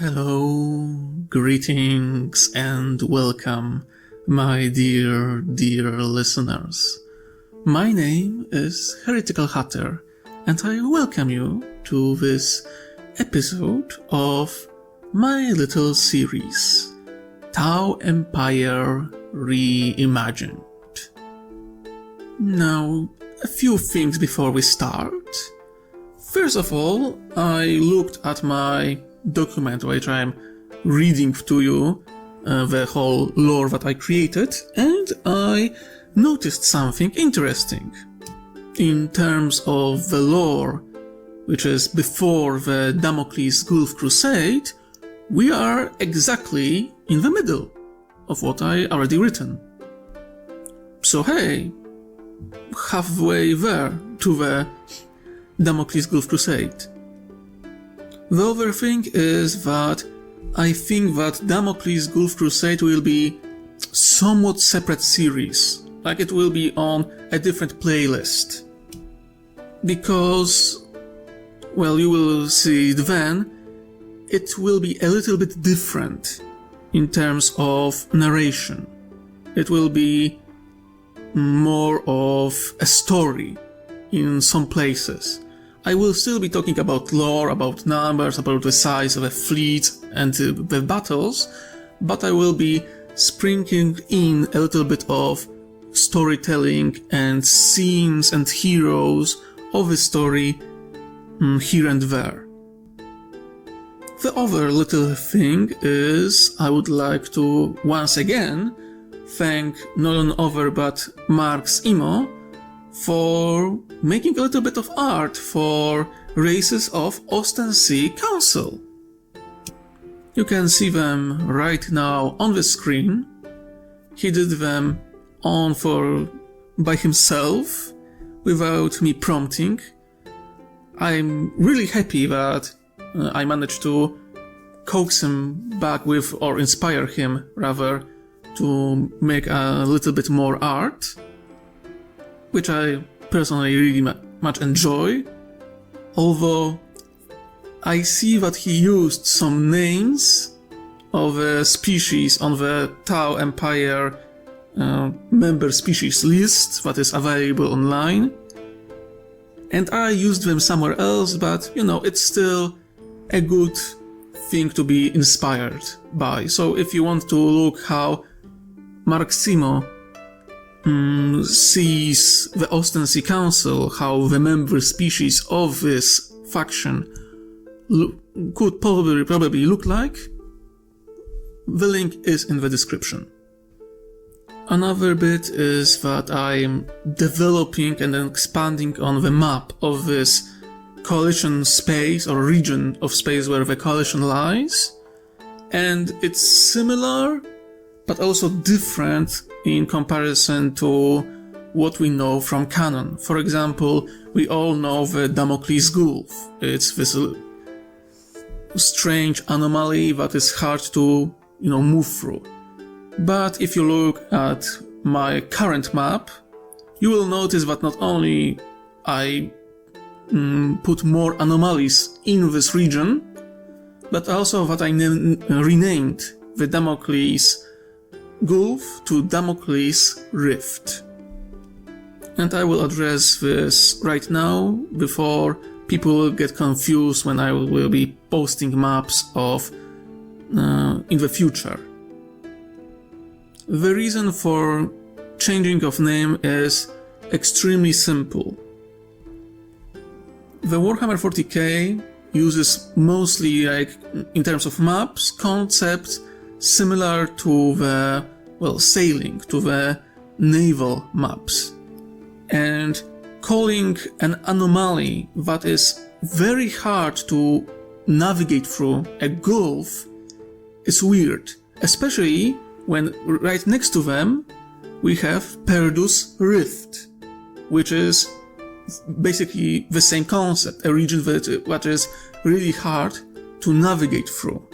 Hello, greetings and welcome, my dear listeners. My name is Heretical Hatter, and I welcome you to this episode of my little series, Tau Empire Reimagined. Now, a few things before we start. First of all, I looked at my document which I'm reading to you, the whole lore that I created, and I noticed something interesting. In terms of the lore, which is before the Damocles Gulf Crusade, we are exactly in the middle of what I already written. So hey, halfway there to the Damocles Gulf Crusade. The other thing is that I think that Damocles Gulf Crusade will be somewhat separate series, like it will be on a different playlist. Because, well, you will see it then, it will be a little bit different in terms of narration. It will be more of a story in some places. I will still be talking about lore, about numbers, about the size of a fleet and the battles, but I will be sprinkling in a little bit of storytelling and scenes and heroes of the story here and there. The other little thing is I would like to once again thank none other but Mark's Imo for making a little bit of art for races of Osten-Sea Council. You can see them right now on the screen. He did them by himself without me prompting. I'm really happy that I managed to coax him back with, or inspire him rather, to make a little bit more art, which I personally really much enjoy, although I see that he used some names of a species on the Tau Empire member species list that is available online, and I used them somewhere else, but it's still a good thing to be inspired by. So if you want to look how Mark Simo sees the Osten-Sea Council, how the member species of this faction could probably look like, the link is in the description. Another bit is that I'm developing and expanding on the map of this coalition space or region of space where the coalition lies, and it's similar but also different in comparison to what we know from canon. For example, we all know the Damocles Gulf. It's this strange anomaly that is hard to, move through. But if you look at my current map, you will notice that not only I put more anomalies in this region, but also that I renamed the Damocles Gulf to Damocles Rift. And I will address this right now before people get confused when I will be posting maps of in the future. The reason for changing of name is extremely simple. The Warhammer 40k uses mostly, in terms of maps, concepts similar to the, sailing, to the naval maps. And calling an anomaly that is very hard to navigate through a gulf is weird, especially when right next to them we have Perdus Rift, which is basically the same concept, a region that is really hard to navigate through.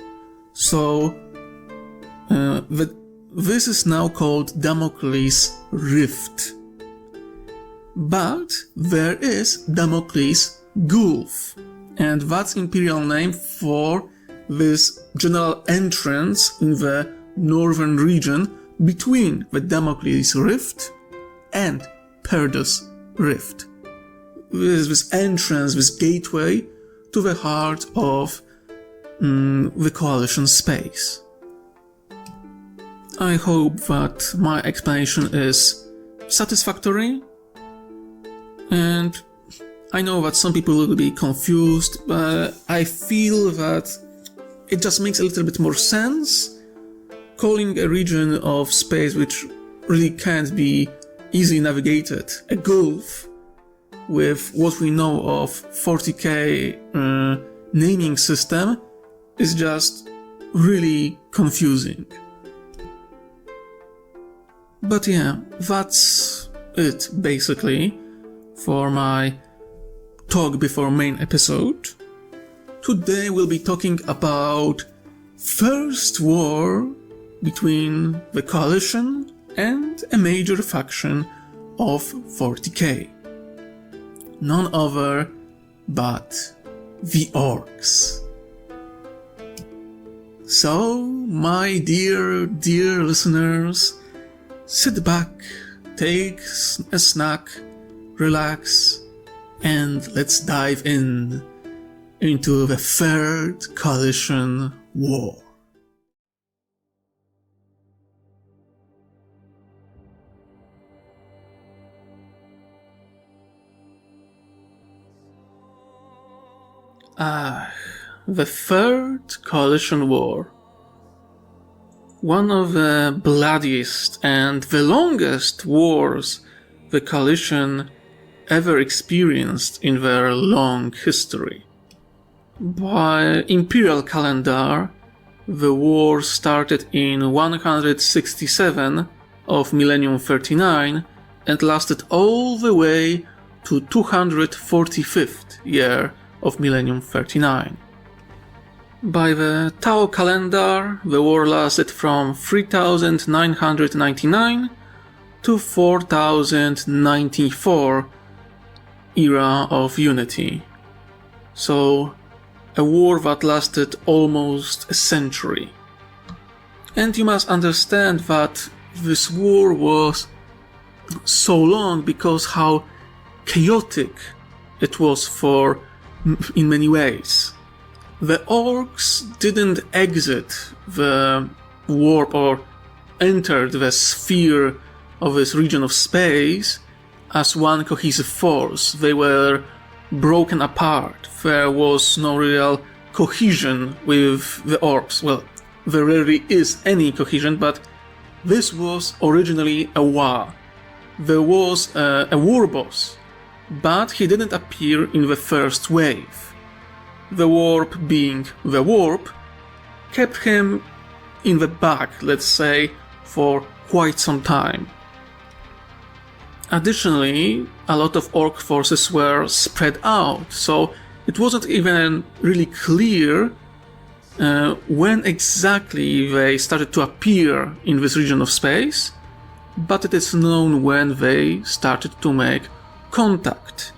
So this is now called Damocles Rift. But there is Damocles Gulf, and that's imperial name for this general entrance in the northern region between the Damocles Rift and Perdos Rift. This entrance, this gateway to the heart of the Coalition space. I hope that my explanation is satisfactory, and I know that some people will be confused, but I feel that it just makes a little bit more sense calling a region of space which really can't be easily navigated a gulf with what we know of 40k naming system is just really confusing. But yeah, that's it basically for my talk before main episode. Today we'll be talking about first war between the Coalition and a major faction of 40k. None other but the Orcs. So, my dear listeners, sit back, take a snack, relax, and let's dive into the Third Coalition War. The Third Coalition War. One of the bloodiest and the longest wars the Coalition ever experienced in their long history. By imperial calendar, the war started in 167 of Millennium 39 and lasted all the way to 245th year of Millennium 39. By the Tau calendar, the war lasted from 3999 to 4094 era of Unity. So, a war that lasted almost a century. And you must understand that this war was so long because how chaotic it was in many ways. The Orcs didn't exit the warp or entered the sphere of this region of space as one cohesive force. They were broken apart. There was no real cohesion with the Orcs. Well, there rarely is any cohesion, but this was originally a war. There was a war boss, but he didn't appear in the first wave. The warp, being the warp, kept him in the back, let's say, for quite some time. Additionally, a lot of Orc forces were spread out, so it wasn't even really clear when exactly they started to appear in this region of space, but it is known when they started to make contact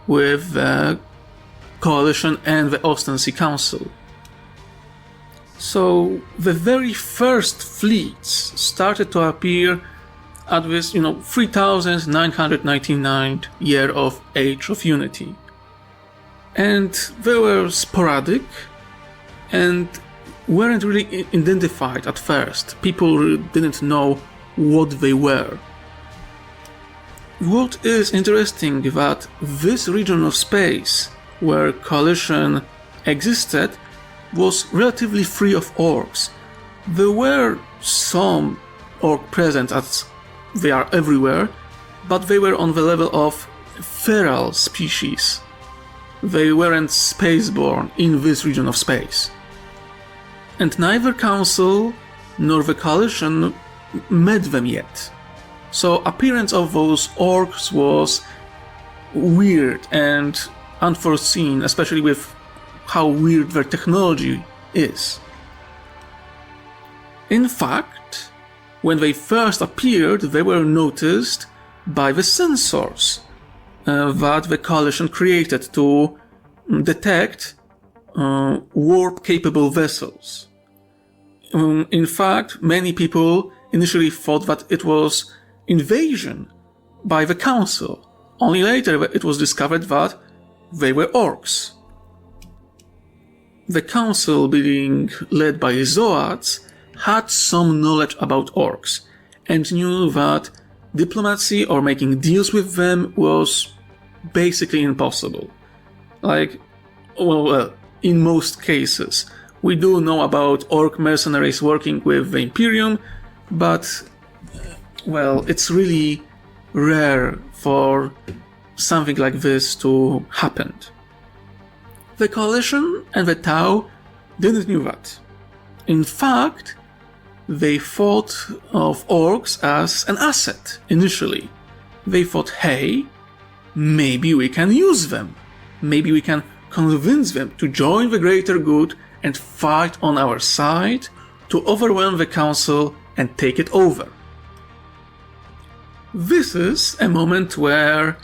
with the Coalition and the Ostency Council. So the very first fleets started to appear at this, 3999 year of Age of Unity. And they were sporadic and weren't really identified at first. People didn't know what they were. What is interesting is that this region of space where Coalition existed was relatively free of Orcs. There were some Orc present, as they are everywhere, but they were on the level of feral species. They weren't spaceborne in this region of space. And neither Council nor the Coalition met them yet. So appearance of those Orcs was weird and unforeseen, especially with how weird their technology is. In fact, when they first appeared, they were noticed by the sensors that the Coalition created to detect warp-capable vessels. In fact, many people initially thought that it was invasion by the Council. Only later it was discovered that they were orcs. The Council, being led by Zoads, had some knowledge about orcs and knew that diplomacy or making deals with them was basically impossible. In most cases. We do know about orc mercenaries working with the Imperium, but, it's really rare for something like this to happen. The Coalition and the Tau didn't know that. In fact, they thought of orcs as an asset initially. They thought, hey, maybe we can use them. Maybe we can convince them to join the greater good and fight on our side to overwhelm the Council and take it over. This is a moment where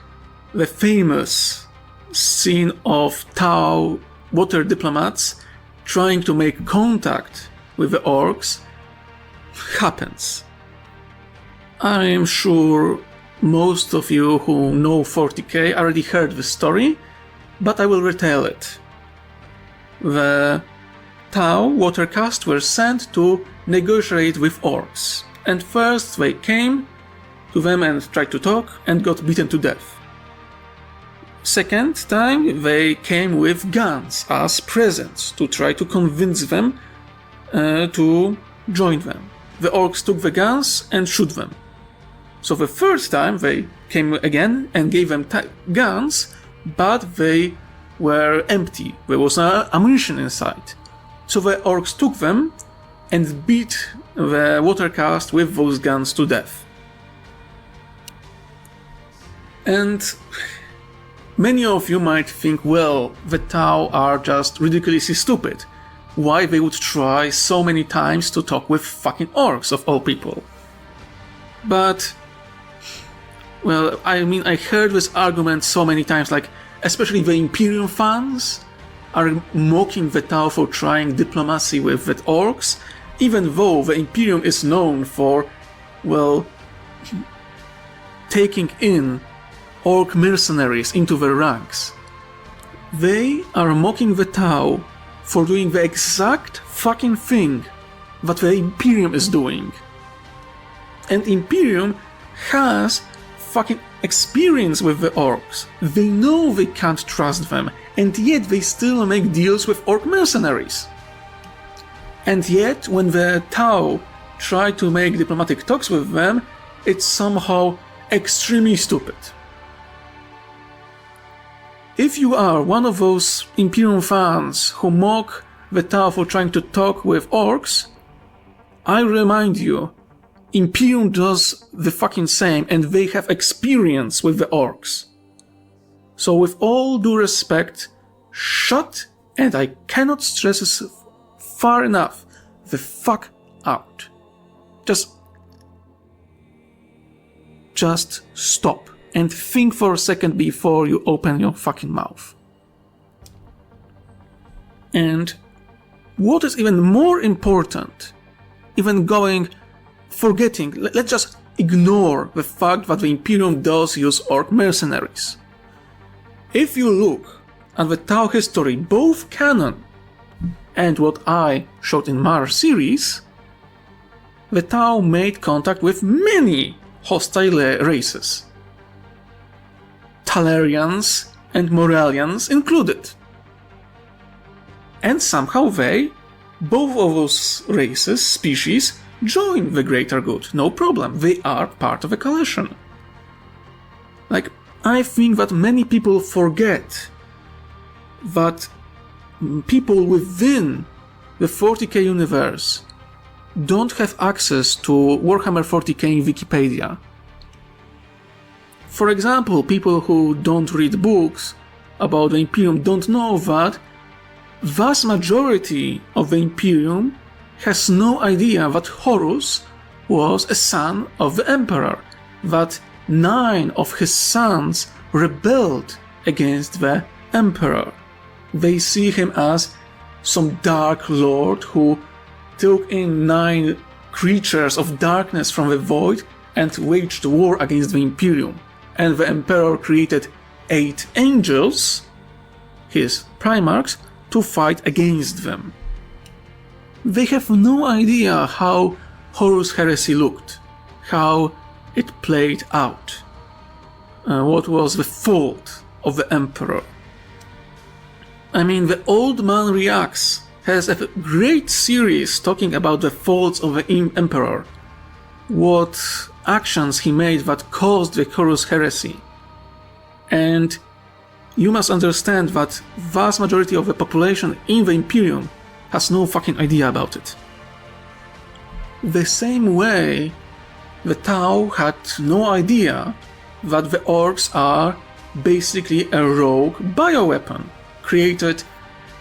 the famous scene of Tau water diplomats trying to make contact with the orcs happens. I am sure most of you who know 40k already heard the story, but I will retell it. The Tau watercast were sent to negotiate with orcs, and first they came to them and tried to talk and got beaten to death. Second time they came with guns as presents to try to convince them to join them. The orcs took the guns and shoot them. So the third time they came again and gave them guns, but they were empty. There was no ammunition inside. So the orcs took them and beat the watercast with those guns to death. And many of you might think, well, the Tau are just ridiculously stupid. Why they would try so many times to talk with fucking orcs of all people? But, I heard this argument so many times, especially the Imperium fans are mocking the Tau for trying diplomacy with the orcs, even though the Imperium is known for, taking in orc mercenaries into their ranks. They are mocking the Tau for doing the exact fucking thing that the Imperium is doing. And Imperium has fucking experience with the orcs. They know they can't trust them, and yet they still make deals with orc mercenaries. And yet, when the Tau try to make diplomatic talks with them, it's somehow extremely stupid. If you are one of those Imperium fans who mock the Tau for trying to talk with orcs, I remind you, Imperium does the fucking same, and they have experience with the orcs. So with all due respect, shut, and I cannot stress this far enough, the fuck out. Just stop and think for a second before you open your fucking mouth. And what is even more important, let's just ignore the fact that the Imperium does use orc mercenaries. If you look at the Tau history, both canon and what I showed in Mars series, the Tau made contact with many hostile races. Talarians and Moralians included. And somehow both of those races, species, join the greater good. No problem, they are part of a coalition. I think that many people forget that people within the 40k universe don't have access to Warhammer 40k in Wikipedia. For example, people who don't read books about the Imperium don't know that vast majority of the Imperium has no idea that Horus was a son of the Emperor, that 9 of his sons rebelled against the Emperor, They see him as some dark lord who took in 9 creatures of darkness from the void and waged war against the Imperium, and the Emperor created 8 angels, his primarchs, to fight against them. They have no idea how Horus Heresy looked, how it played out, what was the fault of the Emperor. I mean, the Old Man Reacts has a great series talking about the faults of the Emperor, what actions he made that caused the Horus Heresy. And you must understand that vast majority of the population in the Imperium has no fucking idea about it. The same way the Tau had no idea that the orcs are basically a rogue bioweapon created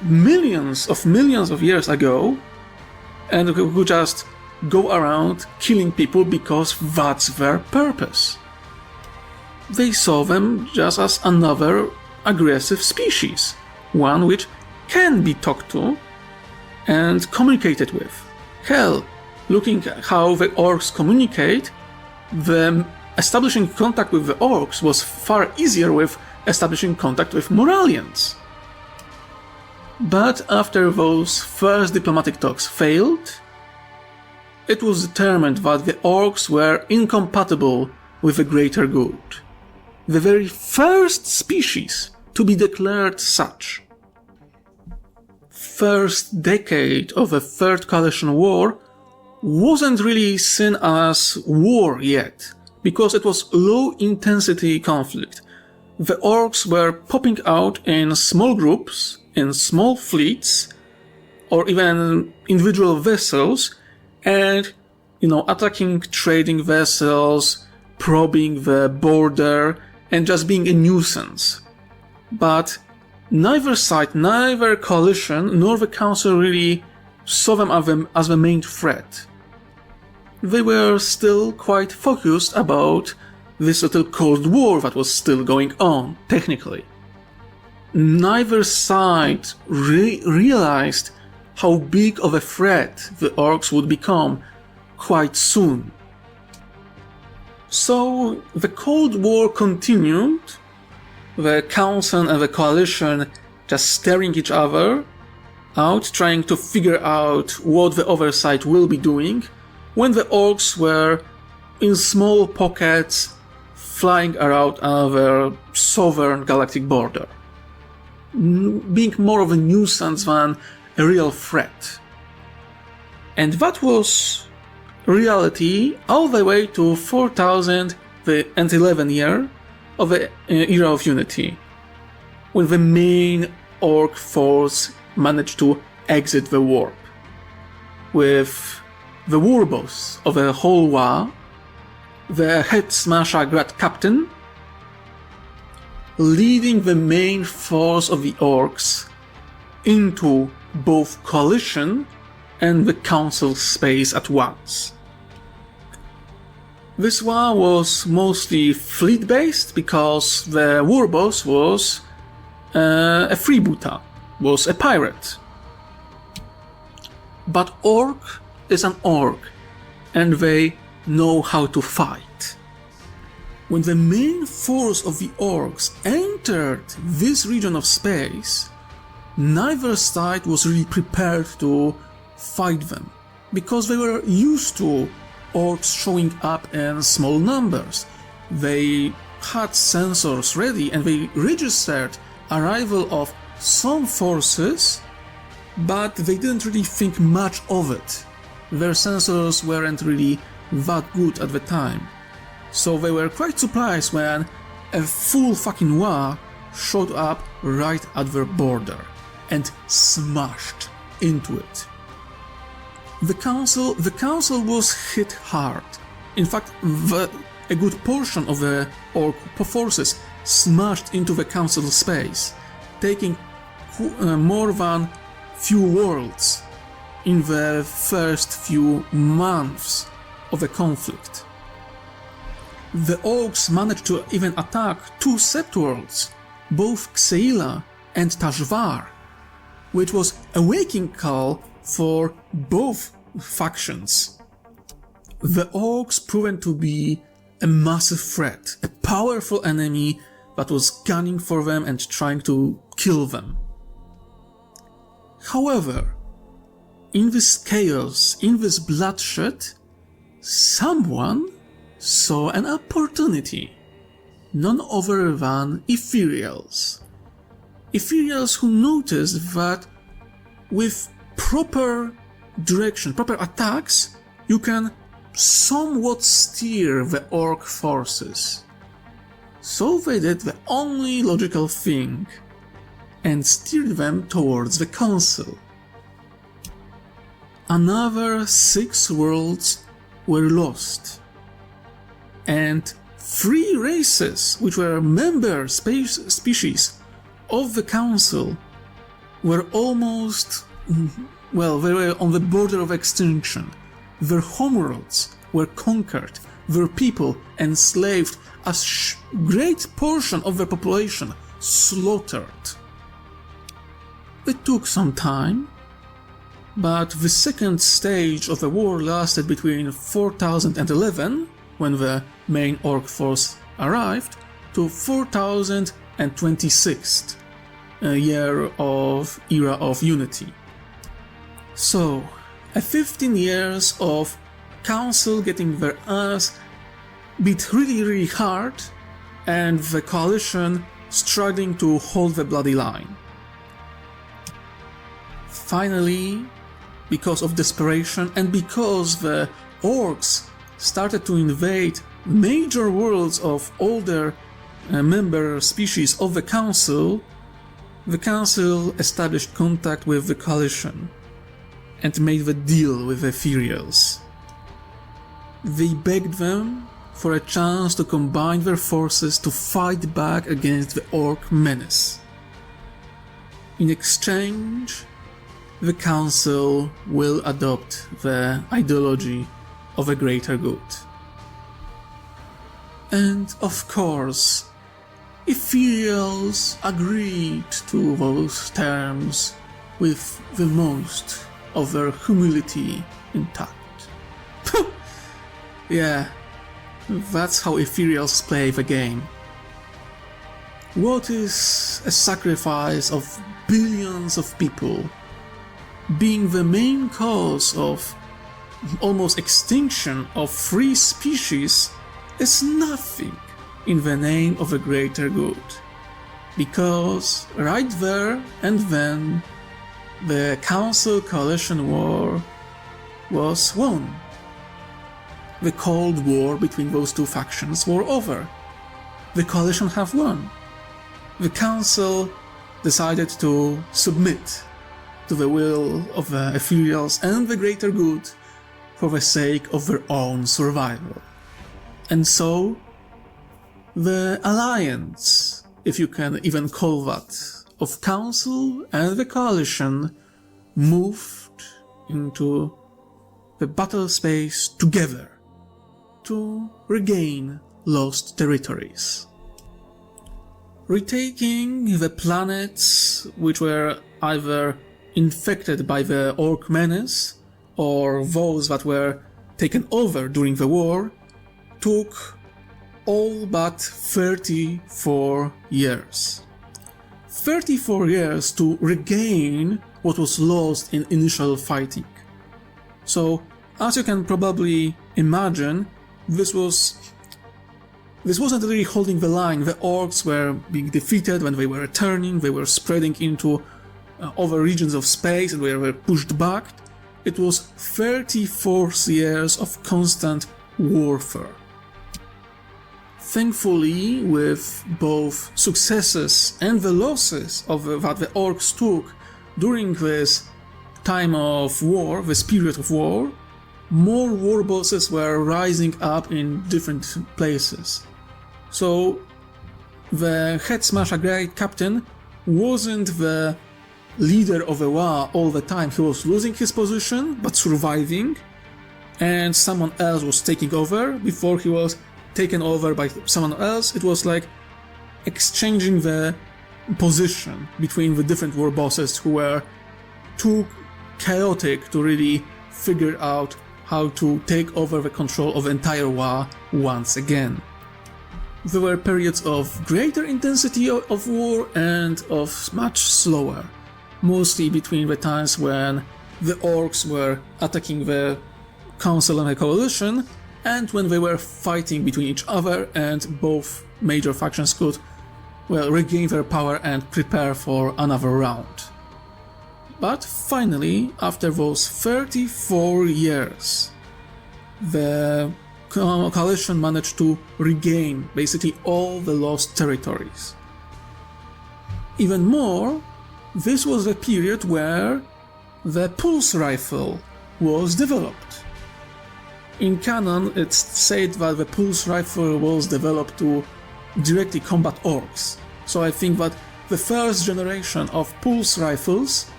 millions of years ago and who just go around killing people because that's their purpose. They saw them just as another aggressive species, one which can be talked to and communicated with. Hell, looking at how the orcs communicate, establishing contact with the orcs was far easier with establishing contact with Moralians. But after those first diplomatic talks failed, it was determined that the orcs were incompatible with the greater good. The very first species to be declared such. First decade of the Third Coalition War wasn't really seen as war yet, because it was low-intensity conflict. The orcs were popping out in small groups, in small fleets, or even individual vessels, and, attacking trading vessels, probing the border, and just being a nuisance. But neither side, neither coalition, nor the council really saw them as the main threat. They were still quite focused about this little Cold War that was still going on, technically. Neither side realized how big of a threat the orcs would become quite soon. So the Cold War continued, the Council and the Coalition just staring each other out, trying to figure out what the other side will be doing, when the orcs were in small pockets flying around our southern galactic border, being more of a nuisance than a real threat. And that was reality all the way to 4011 year of the Era of Unity, when the main orc force managed to exit the warp, with the war boss of the whole war, the head smasher Grad Captain, leading the main force of the orcs into both coalition and the council space at once. This war was mostly fleet-based because the war boss was a freebooter, was a pirate. But orc is an orc, and they know how to fight. When the main force of the orcs entered this region of space, neither side was really prepared to fight them, because they were used to orcs showing up in small numbers. They had sensors ready and they registered arrival of some forces, but they didn't really think much of it. Their sensors weren't really that good at the time. So they were quite surprised when a full fucking war showed up right at their border and smashed into it. The council was hit hard. In fact, a good portion of the orc forces smashed into the council space, taking more than few worlds in the first few months of the conflict. The orcs managed to even attack 2 Sept worlds, both Xeila and Tashvar, which was a waking call for both factions. The orcs proven to be a massive threat, a powerful enemy that was gunning for them and trying to kill them. However, in this chaos, in this bloodshed, someone saw an opportunity. None other than Ethereals. Ethereals who noticed that with proper direction, proper attacks, you can somewhat steer the orc forces. So they did the only logical thing and steered them towards the council. Another 6 worlds were lost, and 3 races, which were member species of the council, were almost, well, they were on the border of extinction. Their homeworlds were conquered, their people enslaved, a great portion of their population slaughtered. It took some time, but the second stage of the war lasted between 4011, when the main orc force arrived, to 4026, a year of era of unity. So, a 15 years of council getting their ass beat really hard, and the coalition struggling to hold the bloody line. Finally, because of desperation and because the orcs started to invade major worlds of older member species of the council established contact with the coalition and made the deal with the Ethereals. They begged them for a chance to combine their forces to fight back against the orc menace. In exchange, the council will adopt the ideology of a greater good. And of course, Ethereals agreed to those terms with the most of their humility intact. Yeah, that's how Ethereals play the game. What is a sacrifice of billions of people being the main cause of almost extinction of 3 species is nothing in the name of a greater good. Because right there and then the Council Coalition War was won. The Cold War between those 2 factions were over. The Coalition have won. The Council decided to submit to the will of the Ethereals and the greater good for the sake of their own survival. And so, the alliance, if you can even call that, of Council and the Coalition moved into the battle space together to regain lost territories. Retaking the planets which were either infected by the orc menace or those that were taken over during the war took all but 34 years. 34 years to regain what was lost in initial fighting. So, as you can probably imagine, this wasn't really holding the line. The orcs were being defeated when they were returning, they were spreading into other regions of space and they were pushed back. It was 34 years of constant warfare. Thankfully, with both successes and the losses that the orcs took during this time of war, this period of war, more war bosses were rising up in different places. So the Head Smasher Great Captain wasn't the leader of the war all the time. He was losing his position but surviving, and someone else was taking over before he was taken over by someone else. It was like exchanging the position between the different war bosses who were too chaotic to really figure out how to take over the control of the entire war once again. There were periods of greater intensity of war and of much slower, mostly between the times when the orcs were attacking the Council and the Coalition, and when they were fighting between each other and both major factions could, well, regain their power and prepare for another round. But finally, after those 34 years, the Coalition managed to regain basically all the lost territories. Even more, this was a period where the pulse rifle was developed. In canon, it's said that the pulse rifle was developed to directly combat orcs, so I think that the first generation of pulse rifles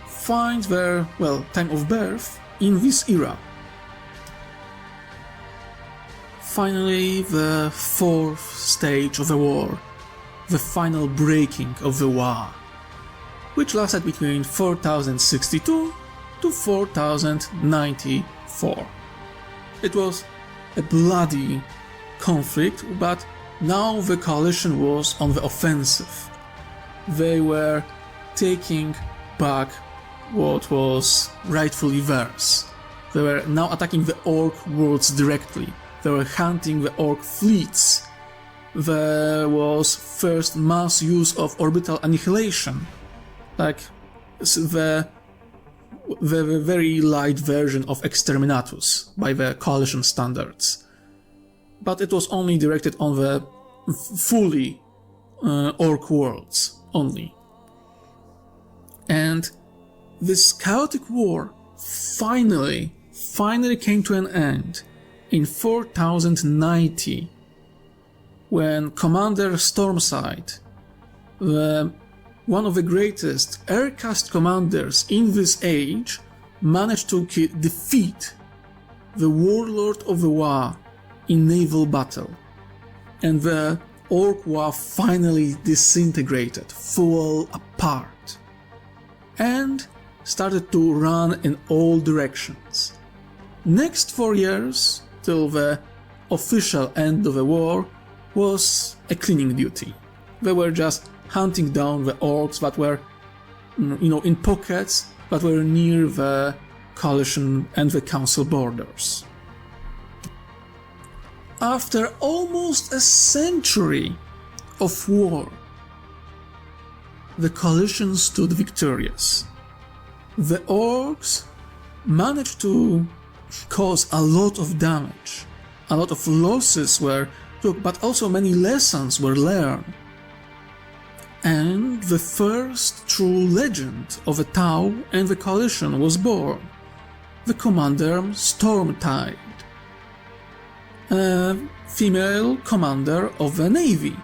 find their, well, time of birth in this era. Finally, the fourth stage of the war, the final breaking of the war, which lasted between 4062 to 4094. It was a bloody conflict, but now the Coalition was on the offensive. They were taking back what was rightfully theirs. They were now attacking the orc worlds directly. They were hunting the orc fleets. There was first mass use of orbital annihilation, like the very light version of Exterminatus by the Coalition standards. But it was only directed on the fully orc worlds only. And this chaotic war finally came to an end in 4090, when Commander Stormside, one of the greatest aircast commanders in this age, managed to defeat the Warlord of the War in naval battle, and the Orc War finally disintegrated, fell apart, and started to run in all directions. Next 4 years, till the official end of the war, was a cleaning duty. They were just hunting down the orcs that were, in pockets that were near the Coalition and the Council borders. After almost a century of war, the Coalition stood victorious. The orcs managed to cause a lot of damage, a lot of losses were took, but also many lessons were learned. And the first true legend of the Tau and the Coalition was born, the Commander Stormtide, a female commander of the Navy,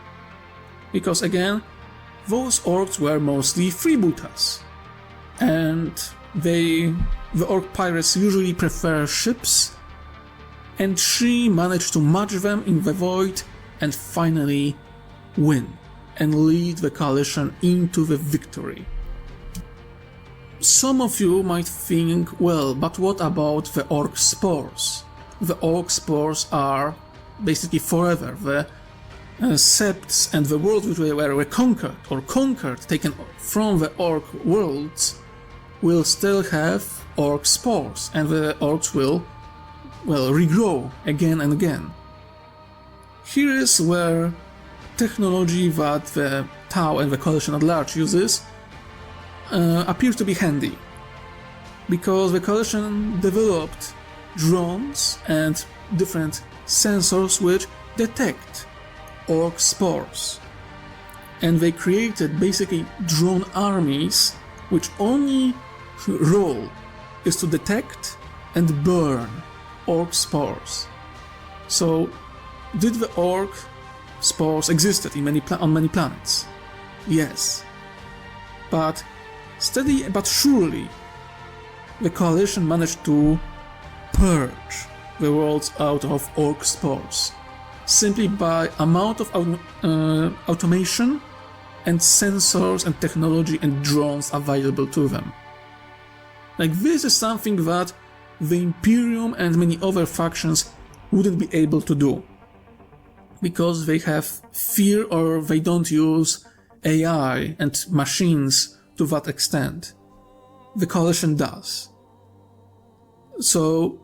because again, those orcs were mostly freebooters, and the orc pirates usually prefer ships, and she managed to match them in the void and finally win and lead the Coalition into the victory. Some of you might think, well, but what about the orc spores? The orc spores are basically forever. The septs and the worlds which were conquered, taken from the orc worlds, will still have orc spores, and the orcs will, regrow again and again. Here is where technology that the Tau and the Coalition at large uses appears to be handy, because the Coalition developed drones and different sensors which detect orc spores, and they created basically drone armies which only role is to detect and burn orc spores. So, did the orc spores existed on many planets? Yes. But steady but surely, the Coalition managed to purge the worlds out of orc spores, simply by amount of automation and sensors and technology and drones available to them. Like, this is something that the Imperium and many other factions wouldn't be able to do, because they have fear or they don't use AI and machines to that extent. The Coalition does. So,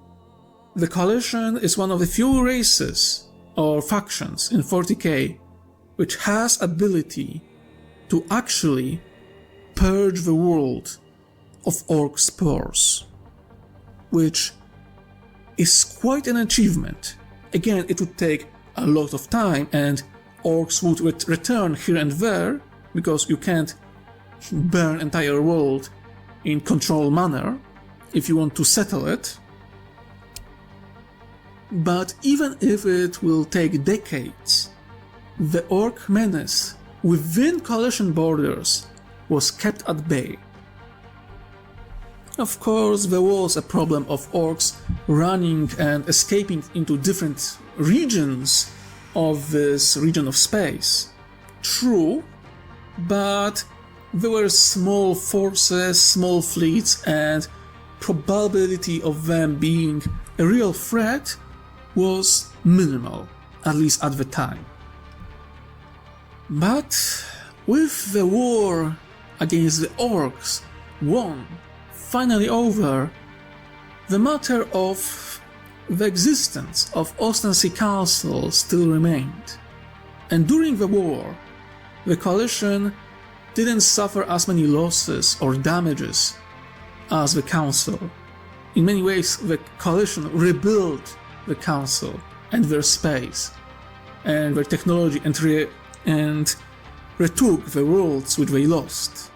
the Coalition is one of the few races or factions in 40k which has ability to actually purge the world of orc spores, which is quite an achievement. Again, it would take a lot of time, and orcs would return here and there, because you can't burn entire world in controlled manner if you want to settle it. But even if it will take decades, the orc menace within Coalition borders was kept at bay. Of course, there was a problem of orcs running and escaping into different regions of this region of space. True, but there were small forces, small fleets, and probability of them being a real threat was minimal, at least at the time. But with the war against the orcs won, finally over, the matter of the existence of Ostency Council still remained. And during the war, the Coalition didn't suffer as many losses or damages as the Council. In many ways, the Coalition rebuilt the Council and their space and their technology and retook the worlds which they lost.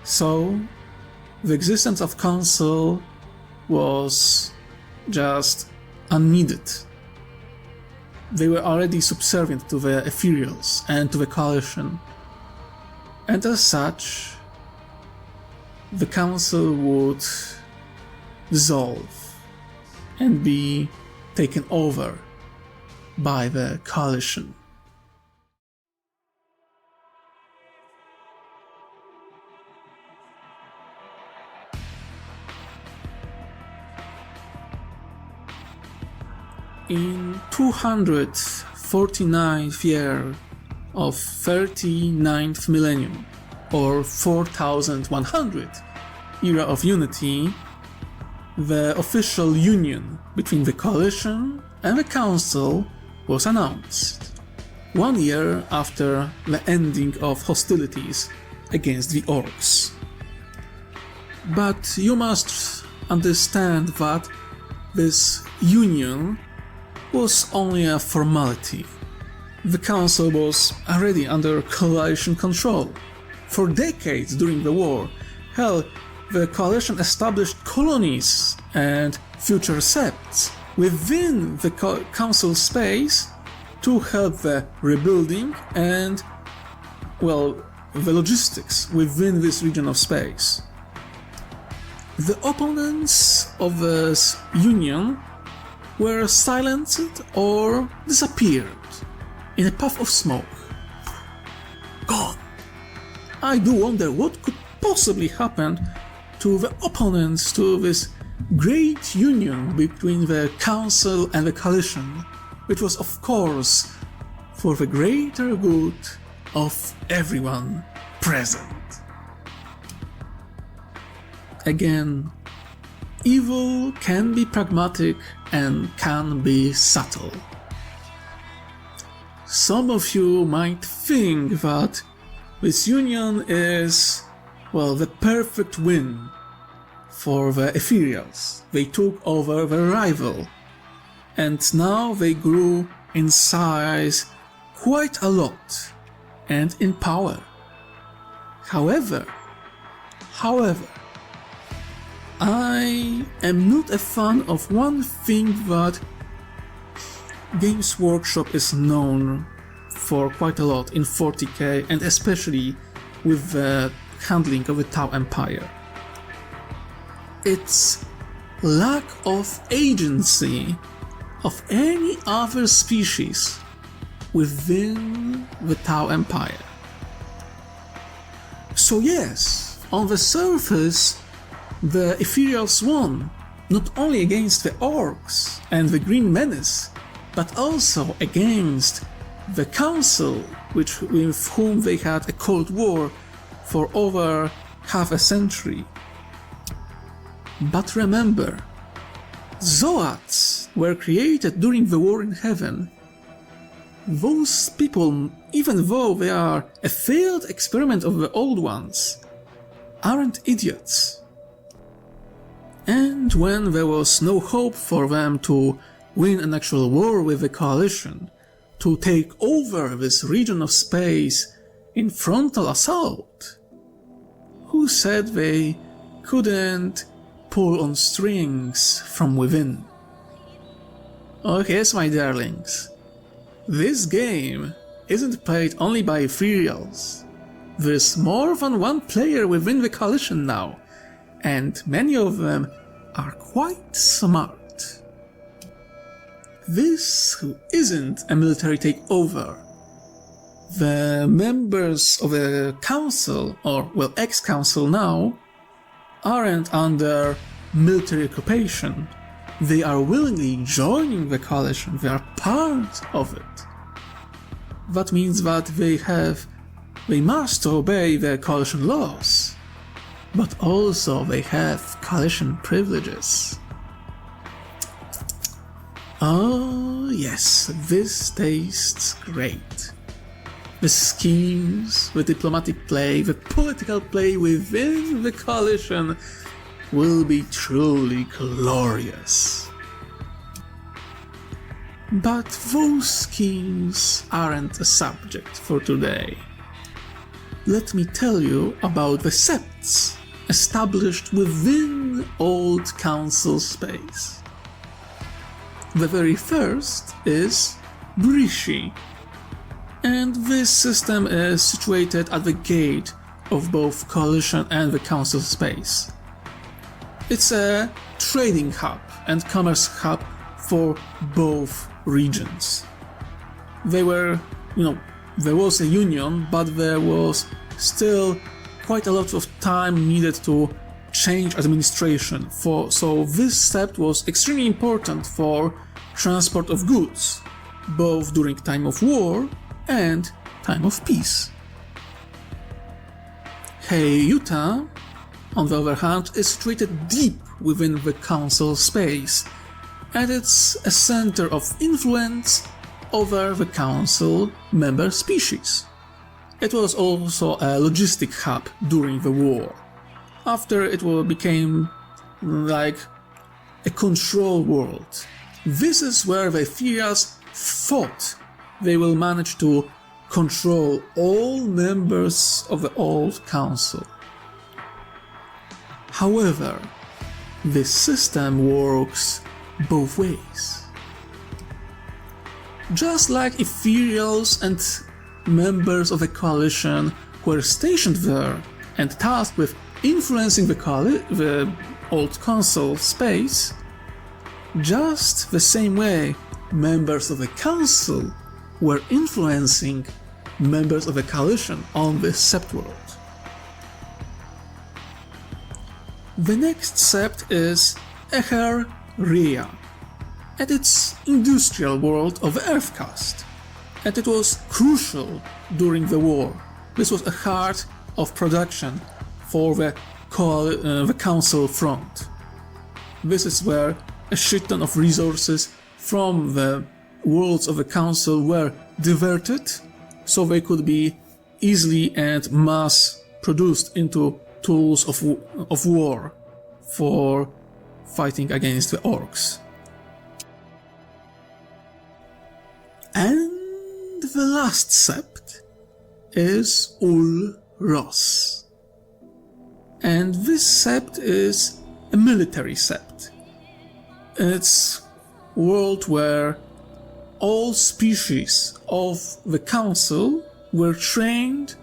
So, the existence of Council was just unneeded. They were already subservient to the Ethereals and to the Coalition, and as such, the Council would dissolve and be taken over by the Coalition. In 249th year of 39th millennium, or 4100 era of Unity, the official union between the Coalition and the Council was announced, 1 year after the ending of hostilities against the orcs. But you must understand that this union was only a formality. The Council was already under Coalition control. For decades during the war, hell, the Coalition established colonies and future septs within the Council space to help the rebuilding and, well, the logistics within this region of space. The opponents of this union were silenced or disappeared in a puff of smoke. Gone. I do wonder what could possibly happen to the opponents to this great union between the Council and the Coalition, which was of course for the greater good of everyone present. Again, evil can be pragmatic and can be subtle. Some of you might think that this union is, well, the perfect win for the Ethereals. They took over the rival, and now they grew in size quite a lot and in power. However, I am not a fan of one thing that Games Workshop is known for quite a lot in 40k, and especially with the handling of the Tau Empire. It's lack of agency of any other species within the Tau Empire. So yes, on the surface, the Ethereals won, not only against the Orcs and the Green Menace, but also against the Council, with whom they had a cold war for over half a century. But remember, Zoats were created during the War in Heaven. Those people, even though they are a failed experiment of the Old Ones, aren't idiots. And when there was no hope for them to win an actual war with the Coalition, to take over this region of space in frontal assault, who said they couldn't pull on strings from within? Oh yes, my darlings, this game isn't played only by Ethereals. There's more than one player within the Coalition now, and many of them are quite smart. This isn't a military takeover. The members of the Council, or well, ex-Council now, aren't under military occupation. They are willingly joining the Coalition, they are part of it. That means that they must obey the Coalition laws, but also they have Coalition privileges. Oh yes, this tastes great. The schemes, the diplomatic play, the political play within the Coalition will be truly glorious. But those schemes aren't a subject for today. Let me tell you about the septs established within Old Council space. The very first is Brishi, and this system is situated at the gate of both Coalition and the Council space. It's a trading hub and commerce hub for both regions. There was a union, but there was still quite a lot of time needed to change administration, so this step was extremely important for transport of goods, both during time of war and time of peace. Utah, on the other hand, is situated deep within the Council space, and it's a center of influence over the Council member species. It was also a logistic hub during the war. After it became like a control world. This is where the Ethereals thought they will manage to control all members of the Old Council. However, this system works both ways. Just like Ethereals and members of the Coalition were stationed there and tasked with influencing the Old Council space, just the same way members of the Council were influencing members of the Coalition on the Sept world. The next Sept is Eher Rhea, and its industrial world of Earthcast, and it was crucial during the war. This was a heart of production for the Council front. This is where a shit ton of resources from the worlds of the Council were diverted, so they could be easily and mass produced into tools of war for fighting against the orcs. And the last Sept is Ul Ross. And this Sept is a military Sept. It's a world where all species of the Council were trained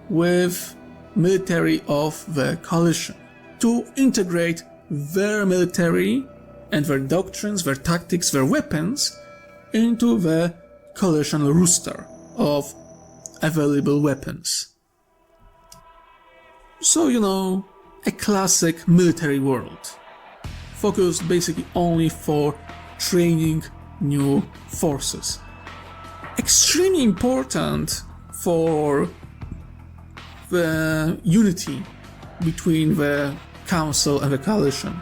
with military of the Coalition to integrate their military and their doctrines, their tactics, their weapons into the Coalition roster of available weapons. So, a classic military world, focused basically only for training new forces. Extremely important for the unity between the Council and the Coalition.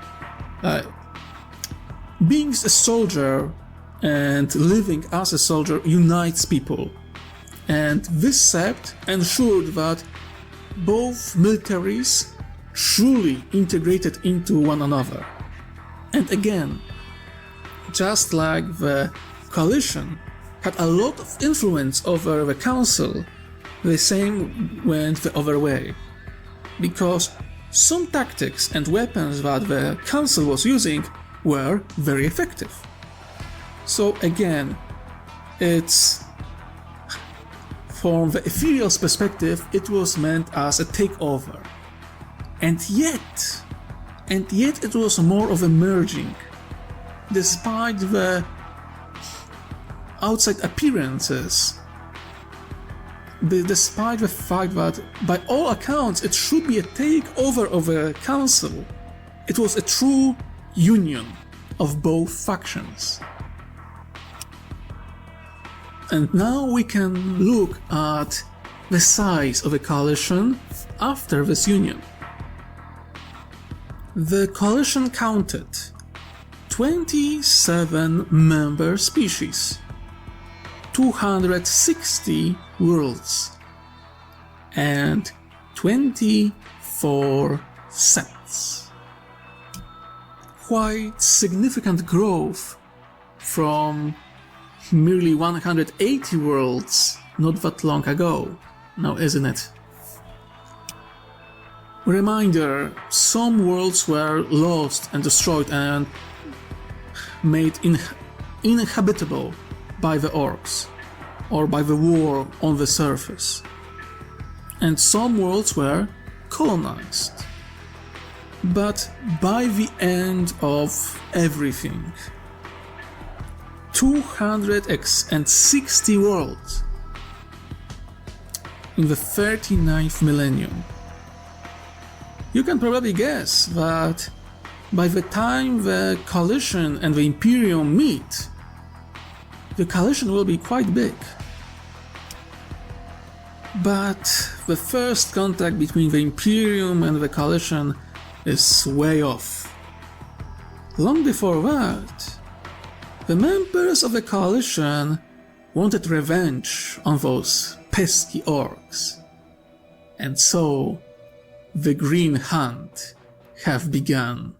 Being a soldier and living as a soldier unites people, and this sept ensured that both militaries truly integrated into one another. And again, just like the Coalition had a lot of influence over the Council, the same went the other way, because some tactics and weapons that the Council was using were very effective. So again, it's from the ethereal's perspective, it was meant as a takeover. And yet it was more of a merging. Despite the outside appearances, despite the fact that by all accounts it should be a takeover of a council, it was a true union of both factions. And now we can look at the size of a coalition after this union. The coalition counted 27 member species, 260 worlds, and 24 septs. Quite significant growth from merely 180 worlds not that long ago, now isn't it? Reminder, some worlds were lost and destroyed and made uninhabitable by the orcs, or by the war on the surface. And some worlds were colonized. But by the end of everything, 260 worlds in the 39th millennium. You can probably guess that by the time the Coalition and the Imperium meet, the Coalition will be quite big. But the first contact between the Imperium and the Coalition is way off. Long before that, the members of the Coalition wanted revenge on those pesky orcs. And so, the Green Hunt have begun.